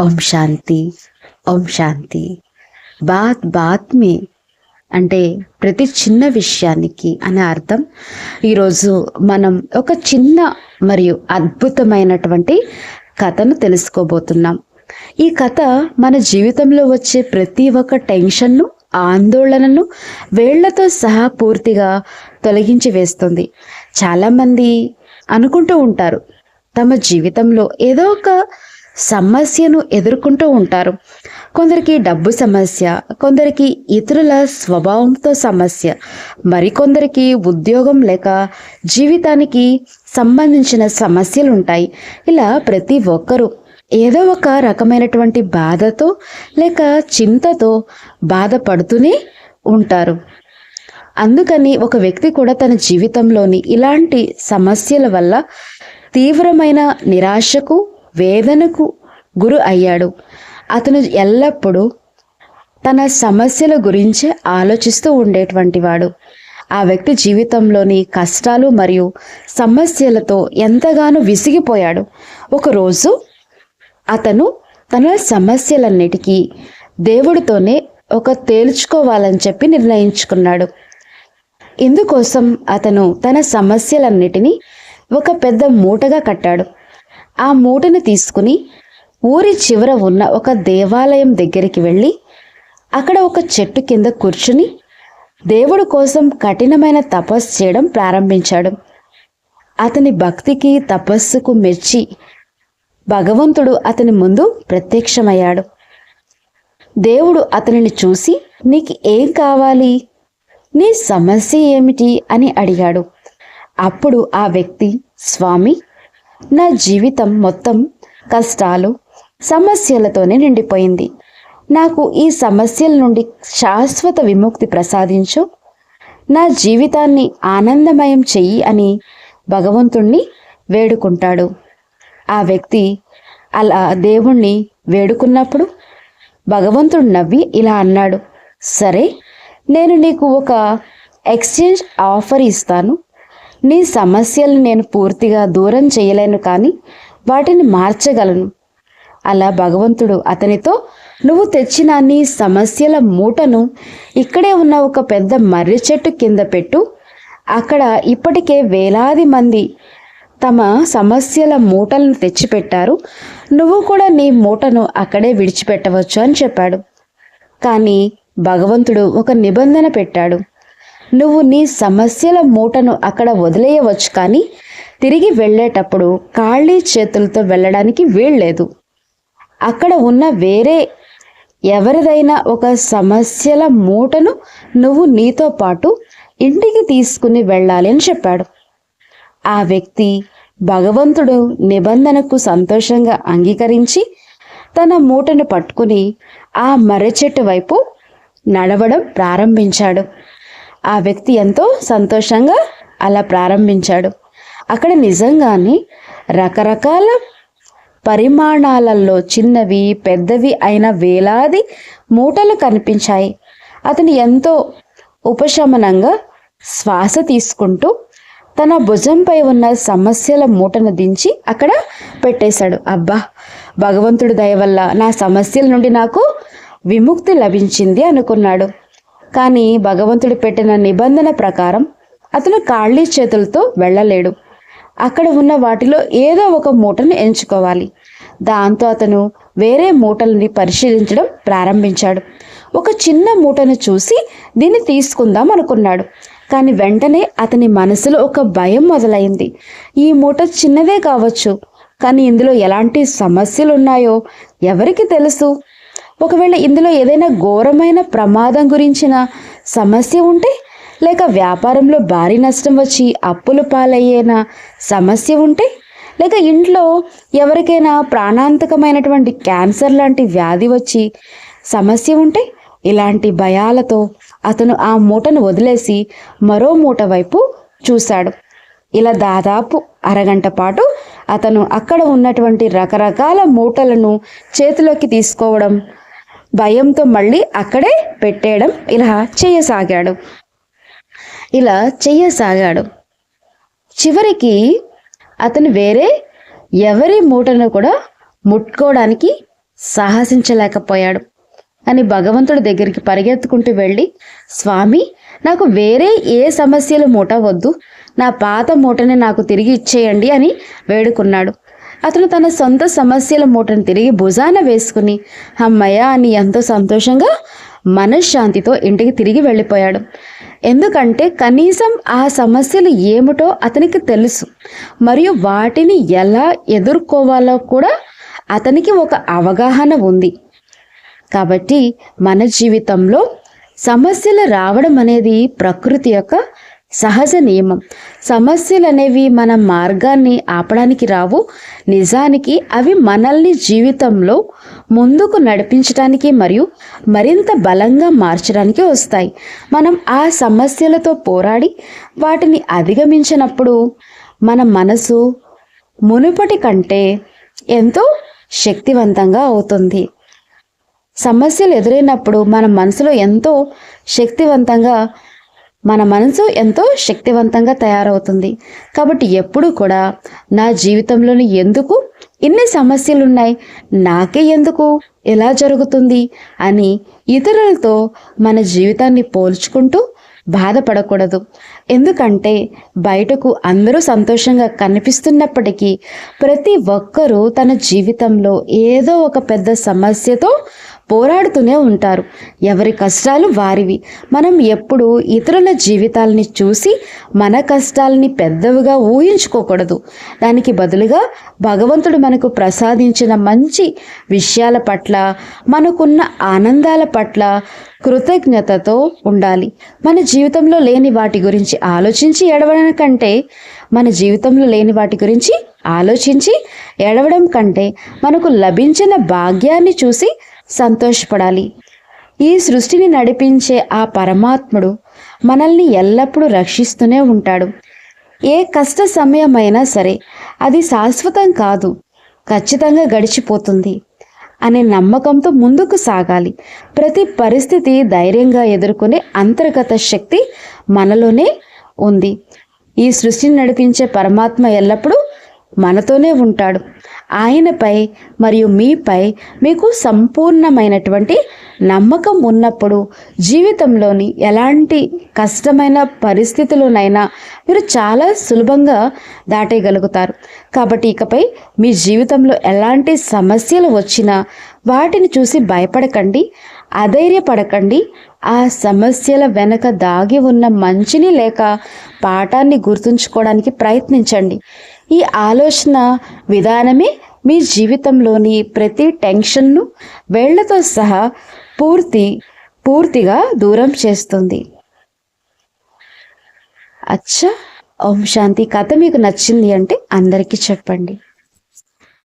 ఓం శాంతి. ఓం శాంతి. Bath bath మే అంటే ప్రతి చిన్న విషయానికి అనే అర్థం. ఈరోజు మనం ఒక చిన్న మరియు అద్భుతమైనటువంటి కథను తెలుసుకోబోతున్నాం. ఈ కథ మన జీవితంలో వచ్చే ప్రతి ఒక్క టెన్షన్ను, ఆందోళనను వేళ్లతో సహా పూర్తిగా తొలగించి వేస్తుంది. చాలామంది అనుకుంటూ ఉంటారు, తమ జీవితంలో ఏదో ఒక సమస్యను ఎదుర్కొంటూ ఉంటారు. కొందరికి డబ్బు సమస్య, కొందరికి ఇతరుల స్వభావంతో సమస్య, మరికొందరికి ఉద్యోగం లేక జీవితానికి సంబంధించిన సమస్యలు ఉంటాయి. ఇలా ప్రతి ఒక్కరూ ఏదో ఒక రకమైనటువంటి బాధతో లేక చింతతో బాధపడుతూనే ఉంటారు. అందుకని ఒక వ్యక్తి కూడా తన జీవితంలోని ఇలాంటి సమస్యల వల్ల తీవ్రమైన నిరాశకు, వేదనకు గురి అయ్యాడు. అతను ఎల్లప్పుడూ తన సమస్యల గురించే ఆలోచిస్తూ ఉండేటువంటి వాడు. ఆ వ్యక్తి జీవితంలోని కష్టాలు మరియు సమస్యలతో ఎంతగానో విసిగిపోయాడు. ఒకరోజు అతను తన సమస్యలన్నిటికీ దేవుడితోనే తేల్చుకోవాలని చెప్పి నిర్ణయించుకున్నాడు. ఇందుకోసం అతను తన సమస్యలన్నిటినీ ఒక పెద్ద మూటగా కట్టాడు. ఆ మూటను తీసుకుని ఊరి చివర ఉన్న ఒక దేవాలయం దగ్గరికి వెళ్ళి అక్కడ ఒక చెట్టు కింద కూర్చుని దేవుడి కోసం కఠినమైన తపస్సు చేయడం ప్రారంభించాడు. అతని భక్తికి, తపస్సుకు మెచ్చి భగవంతుడు అతని ముందు ప్రత్యక్షమయ్యాడు. దేవుడు అతనిని చూసి, నీకు ఏం కావాలి, నీ సమస్య ఏమిటి అని అడిగాడు. అప్పుడు ఆ వ్యక్తి, స్వామి, నా జీవితం మొత్తం కష్టాలు, సమస్యలతోనే నిండిపోయింది. నాకు ఈ సమస్యల నుండి శాశ్వత విముక్తి ప్రసాదించు, నా జీవితాన్ని ఆనందమయం చెయ్యి అని భగవంతుణ్ణి వేడుకుంటాడు. ఆ వ్యక్తి అలా దేవుణ్ణి వేడుకున్నప్పుడు భగవంతుడు నవ్వి ఇలా అన్నాడు, సరే, నేను నీకు ఒక ఎక్స్చేంజ్ ఆఫర్ ఇస్తాను. నీ సమస్యలను నేను పూర్తిగా దూరం చేయలేను, కానీ వాటిని మార్చగలను. అలా భగవంతుడు అతనితో, నువ్వు తెచ్చిన నీ సమస్యల మూటను ఇక్కడే ఉన్న ఒక పెద్ద మర్రి చెట్టు కింద పెట్టు. అక్కడ ఇప్పటికే వేలాది మంది తమ సమస్యల మూటలను తెచ్చిపెట్టారు. నువ్వు కూడా నీ మూటను అక్కడే విడిచిపెట్టవచ్చు అని చెప్పాడు. కానీ భగవంతుడు ఒక నిబంధన పెట్టాడు. నువ్వు నీ సమస్యల మూటను అక్కడ వదిలేయవచ్చు, కానీ తిరిగి వెళ్ళేటప్పుడు ఖాళీ చేతులతో వెళ్ళడానికి వీల్లేదు. అక్కడ ఉన్న వేరే ఎవరిదైనా ఒక సమస్యల మూటను నువ్వు నీతో పాటు ఇంటికి తీసుకుని వెళ్ళాలి అని చెప్పాడు. ఆ వ్యక్తి భగవంతుడు నిబంధనకు సంతోషంగా అంగీకరించి తన మూటను పట్టుకుని ఆ మర్రి చెట్టు వైపు నడవడం ప్రారంభించాడు. ఆ వ్యక్తి ఎంతో సంతోషంగా అలా ప్రారంభించాడు. అక్కడ నిజంగానే రకరకాల పరిమాణాలలో చిన్నవి, పెద్దవి అయిన వేలాది మూటలు కనిపించాయి. అతను ఎంతో ఉపశమనంగా శ్వాస తీసుకుంటూ తన భుజంపై ఉన్న సమస్యల మూటను దించి అక్కడ పెట్టేశాడు. అబ్బా, భగవంతుడి దయ వల్ల నా సమస్యల నుండి నాకు విముక్తి లభించింది అనుకున్నాడు. కానీ భగవంతుడు పెట్టిన నిబంధన ప్రకారం అతను ఖాళీ చేతులతో వెళ్ళలేడు. అక్కడ ఉన్న వాటిలో ఏదో ఒక మూటను ఎంచుకోవాలి. దాంతో అతను వేరే మూటల్ని పరిశీలించడం ప్రారంభించాడు. ఒక చిన్న మూటను చూసి దీన్ని తీసుకుందాం అనుకున్నాడు. కానీ వెంటనే అతని మనసులో ఒక భయం మొదలైంది. ఈ మూట చిన్నదే కావచ్చు, కానీ ఇందులో ఎలాంటి సమస్యలు ఉన్నాయో ఎవరికి తెలుసు? ఒకవేళ ఇందులో ఏదైనా ఘోరమైన ప్రమాదం గురించిన సమస్య ఉంటే, లేక వ్యాపారంలో భారీ నష్టం వచ్చి అప్పులు పాలయ్యేన సమస్య ఉంటే, లేక ఇంట్లో ఎవరికైనా ప్రాణాంతకమైనటువంటి క్యాన్సర్ లాంటి వ్యాధి వచ్చి సమస్య ఉంటే, ఇలాంటి భయాలతో అతను ఆ మూటను వదిలేసి మరో మూట వైపు చూశాడు. ఇలా దాదాపు అరగంట పాటు అతను అక్కడ ఉన్నటువంటి రకరకాల మూటలను చేతిలోకి తీసుకోవడం, భయంతో మళ్ళీ అక్కడే పెట్టేయడం ఇలా చెయ్యసాగాడు. చివరికి అతను వేరే ఎవరి మూటను కూడా ముట్టుకోవడానికి సాహసించలేకపోయాడు. అని భగవంతుడి దగ్గరికి పరిగెత్తుకుంటూ వెళ్ళి, స్వామి, నాకు వేరే ఏ సమస్యల మూట వద్దు, నా పాత మూటని నాకు తిరిగి ఇచ్చేయండి అని వేడుకున్నాడు. అతను తన సొంత సమస్యల మూటను తిరిగి భుజాన వేసుకుని అమ్మయ్య అని ఎంతో సంతోషంగా మనశ్శాంతితో ఇంటికి తిరిగి వెళ్ళిపోయాడు. ఎందుకంటే కనీసం ఆ సమస్యలు ఏమిటో అతనికి తెలుసు, మరియు వాటిని ఎలా ఎదుర్కోవాలో కూడా అతనికి ఒక అవగాహన ఉంది. కాబట్టి మన జీవితంలో సమస్యలు రావడం అనేది ప్రకృతి యొక్క సహజ నియమం. సమస్యలు అనేవి మన మార్గాన్ని ఆపడానికి రావు. నిజానికి అవి మనల్ని జీవితంలో ముందుకు నడిపించడానికి మరియు మరింత బలంగా మార్చడానికి వస్తాయి. మనం ఆ సమస్యలతో పోరాడి వాటిని అధిగమించినప్పుడు మన మనసు మునుపటి కంటే ఎంతో శక్తివంతంగా అవుతుంది. సమస్యలు ఎదురైనప్పుడు మన మనసు ఎంతో శక్తివంతంగా తయారవుతుంది. కాబట్టి ఎప్పుడు కూడా నా జీవితంలోని ఎందుకు ఇన్ని సమస్యలు ఉన్నాయి, నాకే ఎందుకు ఎలా జరుగుతుంది అని ఇతరులతో మన జీవితాన్ని పోల్చుకుంటూ బాధపడకూడదు. ఎందుకంటే బయటకు అందరూ సంతోషంగా కనిపిస్తున్నప్పటికీ ప్రతి ఒక్కరూ తన జీవితంలో ఏదో ఒక పెద్ద సమస్యతో పోరాడుతూనే ఉంటారు. ఎవరి కష్టాలు వారివి. మనం ఎప్పుడు ఇతరుల జీవితాలని చూసి మన కష్టాలని పెద్దవిగా ఊహించుకోకూడదు. దానికి బదులుగా భగవంతుడు మనకు ప్రసాదించిన మంచి విషయాల పట్ల, మనకున్న ఆనందాల పట్ల కృతజ్ఞతతో ఉండాలి. మన జీవితంలో లేని వాటి గురించి ఆలోచించి ఏడవడం కంటే, మన జీవితంలో లేని వాటి గురించి ఆలోచించి ఏడవడం కంటే మనకు లభించిన భాగ్యాన్ని చూసి సంతోషపడాలి. ఈ సృష్టిని నడిపించే ఆ పరమాత్ముడు మనల్ని ఎల్లప్పుడూ రక్షిస్తూనే ఉంటాడు. ఏ కష్ట సమయమైనా సరే అది శాశ్వతం కాదు, ఖచ్చితంగా గడిచిపోతుంది అనే నమ్మకంతో ముందుకు సాగాలి. ప్రతి పరిస్థితి ధైర్యంగా ఎదుర్కొనే అంతర్గత శక్తి మనలోనే ఉంది. ఈ సృష్టిని నడిపించే పరమాత్మ ఎల్లప్పుడూ మనతోనే ఉంటాడు. ఆయనపై మరియు మీపై మీకు సంపూర్ణమైనటువంటి నమ్మకం ఉన్నప్పుడు జీవితంలోని ఎలాంటి కష్టమైన పరిస్థితులనైనా మీరు చాలా సులభంగా దాటేయగలుగుతారు. కాబట్టి ఇకపై మీ జీవితంలో ఎలాంటి సమస్యలు వచ్చినా వాటిని చూసి భయపడకండి, అధైర్యపడకండి. ఆ సమస్యల వెనక దాగి ఉన్న మంచిని లేక పాఠాన్ని గుర్తుంచుకోవడానికి ప్రయత్నించండి. ఈ ఆలోచన విధానమే మీ జీవితంలోని ప్రతి టెన్షన్ను వేళ్లతో సహా పూర్తిగా దూరం చేస్తుంది. అచ్చా, ఓం శాంతి. కథ మీకు నచ్చింది అంటే అందరికీ చెప్పండి.